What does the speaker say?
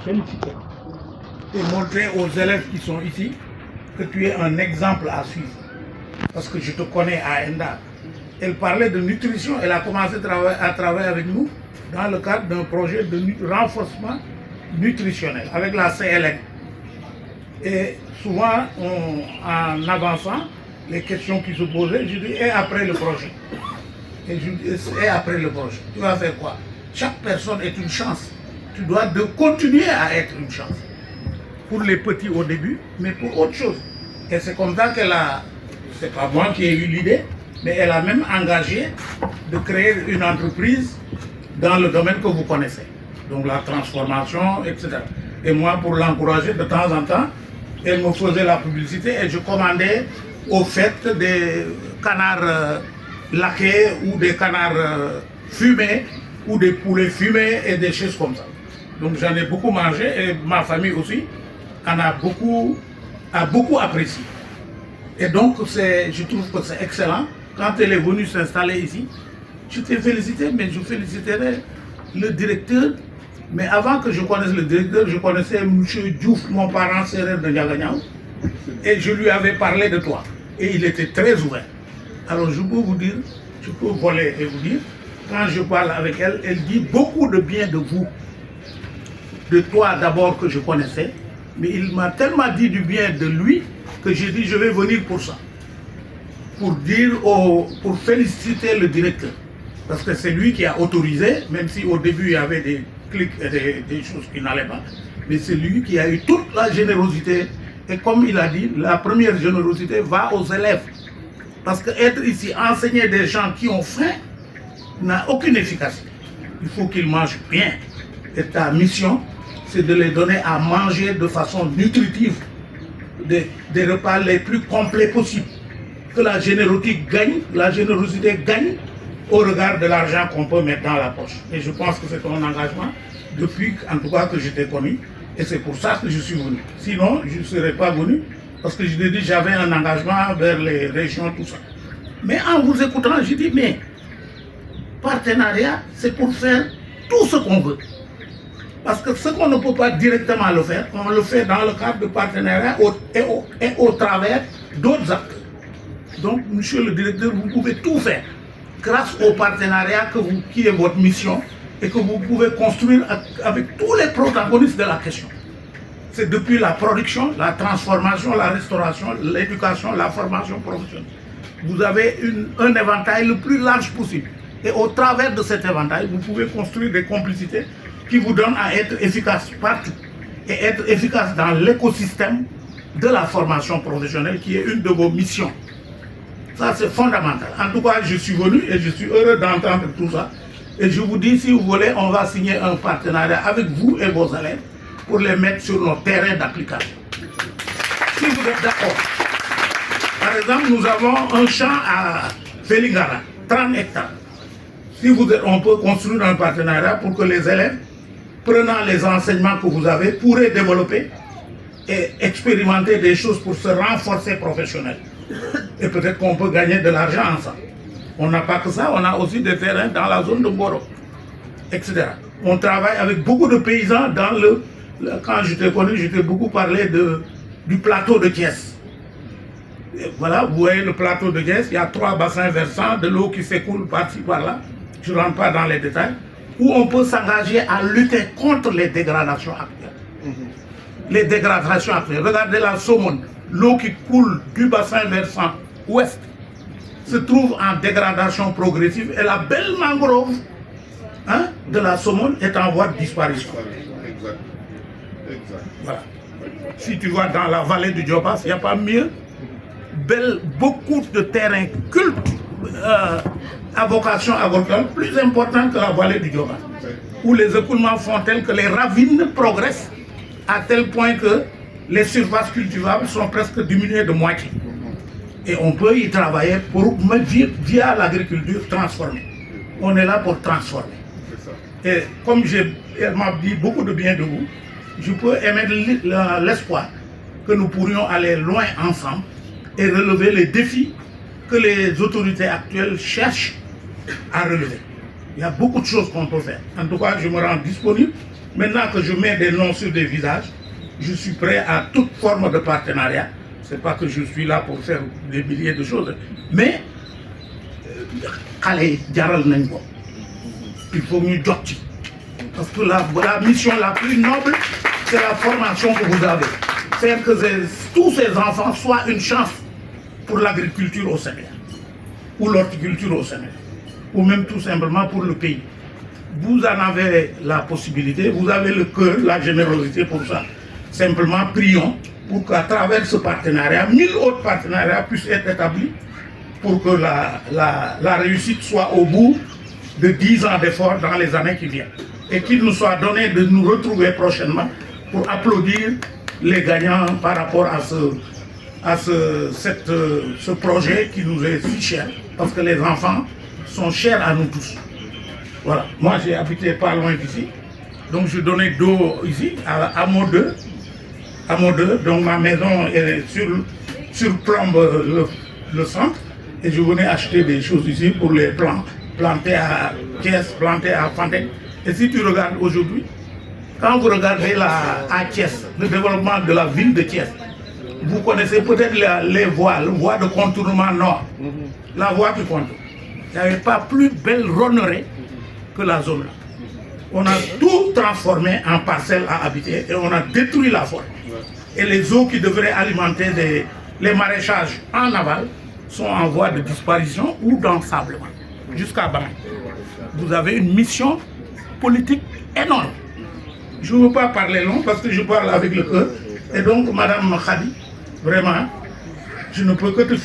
féliciter et montrer aux élèves qui sont ici que tu es un exemple à suivre. Parce que je te connais à Enda. Elle parlait de nutrition, elle a commencé à travailler avec nous dans le cadre d'un projet de renforcement nutritionnel avec la CLN. Et souvent, en avançant, les questions qui se posaient, je dis, et après le projet? Et après le projet, tu vas faire quoi? Chaque personne est une chance. Tu dois continuer à être une chance. Pour les petits au début, mais pour autre chose. Et c'est comme ça qu'elle a, c'est pas moi qui ai eu l'idée, mais elle a même engagé de créer une entreprise dans le domaine que vous connaissez. Donc la transformation, etc. Et moi, pour l'encourager, de temps en temps, elle me faisait la publicité et je commandais au fait des canards laqués ou des canards fumés ou des poulets fumés et des choses comme ça. Donc j'en ai beaucoup mangé et ma famille aussi en a beaucoup apprécié. Et donc je trouve que c'est excellent. Quand elle est venue s'installer ici, je t'ai félicité, mais je féliciterai le directeur. Mais avant que je connaisse le directeur, je connaissais M. Diouf, mon parent sérère de Ndiaganyao, et je lui avais parlé de toi. Et il était très ouvert. Alors je peux vous dire, je peux voler et vous dire, quand je parle avec elle, elle dit beaucoup de bien de vous. De toi d'abord que je connaissais, mais il m'a tellement dit du bien de lui que j'ai dit je vais venir pour ça. Pour dire, pour féliciter le directeur. Parce que c'est lui qui a autorisé, même si au début il y avait des clics et des choses qui n'allaient pas, mais c'est lui qui a eu toute la générosité. Et comme il a dit, la première générosité va aux élèves. Parce qu'être ici, enseigner des gens qui ont faim, n'a aucune efficacité. Il faut qu'ils mangent bien. Et ta mission, c'est de les donner à manger de façon nutritive, des repas les plus complets possibles. Que la générosité gagne au regard de l'argent qu'on peut mettre dans la poche. Et je pense que c'est ton engagement depuis, en tout cas, que je t'ai connu. Et c'est pour ça que je suis venu. Sinon, je ne serais pas venu parce que je t'ai dit j'avais un engagement vers les régions, tout ça. Mais en vous écoutant, je dis, mais partenariat, c'est pour faire tout ce qu'on veut. Parce que ce qu'on ne peut pas directement le faire, on le fait dans le cadre de partenariat et au travers d'autres acteurs. Donc, monsieur le directeur, vous pouvez tout faire grâce au partenariat qui est votre mission et que vous pouvez construire avec tous les protagonistes de la question. C'est depuis la production, la transformation, la restauration, l'éducation, la formation professionnelle. Vous avez un éventail le plus large possible. Et au travers de cet éventail, vous pouvez construire des complicités qui vous donnent à être efficace partout et être efficace dans l'écosystème de la formation professionnelle qui est une de vos missions. Ça, c'est fondamental. En tout cas, je suis venu et je suis heureux d'entendre tout ça. Et je vous dis, si vous voulez, on va signer un partenariat avec vous et vos élèves pour les mettre sur nos terrains d'application. Si vous êtes d'accord. Par exemple, nous avons un champ à Felingara, 30 hectares. Si on peut construire un partenariat pour que les élèves, prenant les enseignements que vous avez, pourraient développer et expérimenter des choses pour se renforcer professionnellement. Et peut-être qu'on peut gagner de l'argent ensemble. On n'a pas que ça, on a aussi des terrains dans la zone de Mboro, etc. On travaille avec beaucoup de paysans dans quand je t'ai connu, je t'ai beaucoup parlé du plateau de Thiès. Et voilà, vous voyez le plateau de Thiès, il y a 3 bassins versants, de l'eau qui s'écoule par-ci, par-là. Je ne rentre pas dans les détails. Où on peut s'engager à lutter contre les dégradations actuelles. Les dégradations actuelles. Regardez la Somone. L'eau qui coule du bassin versant ouest se trouve en dégradation progressive et la belle mangrove de la Somone est en voie de disparition. Exact. Voilà. Si tu vas dans la vallée du Diobass, il n'y a pas mieux. Beaucoup de terrains cultes à vocation agricole plus importants que la vallée du Diobass, où les écoulements font tel que les ravines progressent à tel point que les surfaces cultivables sont presque diminuées de moitié. Et on peut y travailler via l'agriculture transformée. On est là pour transformer. Et comme elle m'a dit beaucoup de bien de vous, je peux émettre l'espoir que nous pourrions aller loin ensemble et relever les défis que les autorités actuelles cherchent à relever. Il y a beaucoup de choses qu'on peut faire. En tout cas, je me rends disponible. Maintenant que je mets des noms sur des visages, je suis prêt à toute forme de partenariat. C'est pas que je suis là pour faire des milliers de choses, mais il faut mieux doter. Parce que la mission la plus noble, c'est la formation que vous avez. C'est que tous ces enfants soient une chance pour l'agriculture au Sénégal, ou l'horticulture au Sénégal, ou même tout simplement pour le pays. Vous en avez la possibilité, vous avez le cœur, la générosité pour ça. Simplement prions pour qu'à travers ce partenariat, 1000 autres partenariats puissent être établis pour que la réussite soit au bout de 10 ans d'efforts dans les années qui viennent. Et qu'il nous soit donné de nous retrouver prochainement pour applaudir les gagnants par rapport à ce projet qui nous est si cher. Parce que les enfants sont chers à nous tous. Voilà. Moi, j'ai habité pas loin d'ici. Donc, je donnais d'eau ici, à Mo2. À Mo2. Donc, ma maison est sur plombe le centre. Et je venais acheter des choses ici pour les planter à Thiès, planter à Fandek. Et si tu regardes aujourd'hui, quand vous regardez à Thiès, le développement de la ville de Thiès, vous connaissez peut-être les voies de contournement nord, la voie qui contourne. Il n'y avait pas plus belle ronneraie que la zone là. On a tout transformé en parcelles à habiter et on a détruit la forêt. Et les eaux qui devraient alimenter les maraîchages en aval sont en voie de disparition ou d'ensablement, jusqu'à Bamay. Vous avez une mission politique énorme. Je ne veux pas parler long parce que je parle avec le cœur. Et donc, Madame Khadi, vraiment, je ne peux que te